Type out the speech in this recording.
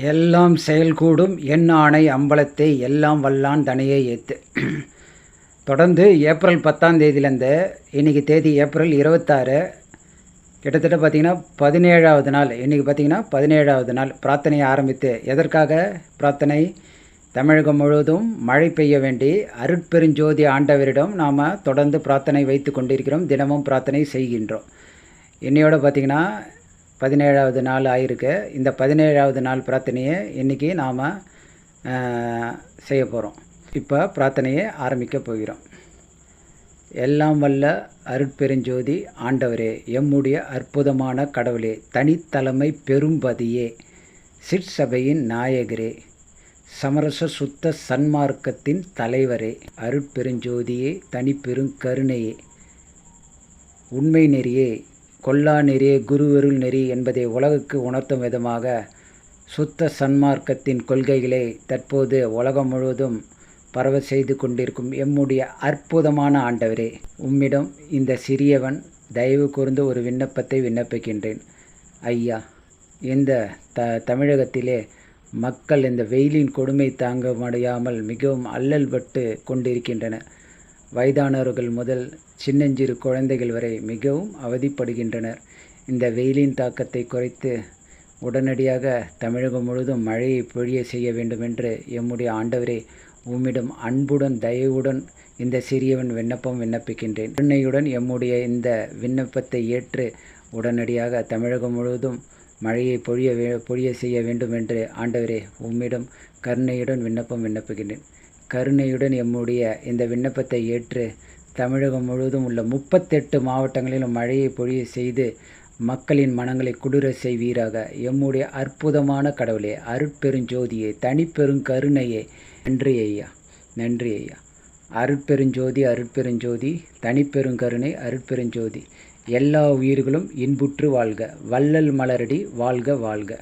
எல்லாம் செயல்கூடும் என் ஆணை அம்பலத்தை எல்லாம் வல்லான் தனையே ஏற்று. தொடர்ந்து ஏப்ரல் 10ஆம் தேதியிலேருந்து இன்றைக்கி தேதி ஏப்ரல் 26, கிட்டத்தட்ட பார்த்திங்கன்னா 17ஆவது நாள். இன்றைக்கி பார்த்திங்கன்னா 17ஆவது நாள் பிரார்த்தனையை ஆரம்பித்து. எதற்காக பிரார்த்தனை? தமிழகம் முழுவதும் மழை பெய்ய வேண்டி அருட்பெருஞ்சோதி ஆண்டவரிடம் நாம் தொடர்ந்து பிரார்த்தனை வைத்து கொண்டிருக்கிறோம். தினமும் பிரார்த்தனை செய்கின்றோம். இன்னையோட பார்த்திங்கன்னா 17ஆவது நாள் ஆயிருக்கு. இந்த 17ஆவது நாள் பிரார்த்தனையை இன்றைக்கி நாம் செய்ய போகிறோம். இப்போ பிரார்த்தனையை ஆரம்பிக்க போகிறோம். எல்லாம் வல்ல அருட்பெருஞ்சோதி ஆண்டவரே, எம்முடைய அற்புதமான கடவுளே, தனித்தலைமை பெரும்பதியே, சிற்சபையின் நாயகரே, சமரச சுத்த சன்மார்க்கத்தின் தலைவரே, அருட்பெருஞ்சோதியே, தனிப்பெருங்கருணையே, உண்மை நெறியே, கொல்லா நெறியே, குருவருள் நெறி என்பதை உலகுக்கு உணர்த்தும் விதமாக சுத்த சன்மார்க்கத்தின் கொள்கைகளை தற்போது உலகம் முழுவதும் பரவ செய்து கொண்டிருக்கும் எம்முடைய அற்புதமான ஆண்டவரே, உம்மிடம் இந்த சிறியவன் தயவு கூர்ந்து ஒரு விண்ணப்பத்தை விண்ணப்பிக்கின்றேன். ஐயா, இந்த தமிழகத்திலே மக்கள் இந்த வெயிலின் கொடுமை தாங்க முடியாமல் மிகவும் அல்லல் பட்டு கொண்டிருக்கின்றனர். வயதானவர்கள் முதல் சின்னஞ்சிறு குழந்தைகள் வரை மிகவும் அவதிப்படுகின்றனர். இந்த வெயிலின் தாக்கத்தை குறைத்து உடனடியாக தமிழகம் முழுவதும் மழையை பொழிய செய்ய வேண்டுமென்று எம்முடைய ஆண்டவரே, உம்மிடம் அன்புடன் தயவுடன் இந்த சிறியவன் விண்ணப்பிக்கின்றேன். கருணையுடன் எம்முடைய இந்த விண்ணப்பத்தை ஏற்று உடனடியாக தமிழகம் முழுவதும் மழையை பொழிய செய்ய வேண்டுமென்று ஆண்டவரே, உம்மிடம் கருணையுடன் விண்ணப்பிக்கின்றேன். கருணையுடன் எம்முடைய இந்த விண்ணப்பத்தை ஏற்று தமிழகம் முழுவதும் உள்ள 38 மாவட்டங்களிலும் மழையை பொழிய செய்து மக்களின் மனங்களை குளிர செய்வீராக. எம்முடைய அற்புதமான கடவுளே, அருட்பெருஞ்சோதியே, தனிப்பெருங்கருணையே, நன்றி ஐயா, நன்றி ஐயா. அருட்பெருஞ்சோதி, தனிப்பெருங்கருணை, அருட்பெருஞ்சோதி. எல்லா உயிர்களும் இன்புற்று வாழ்க. வள்ளல் மலரடி வாழ்க வாழ்க.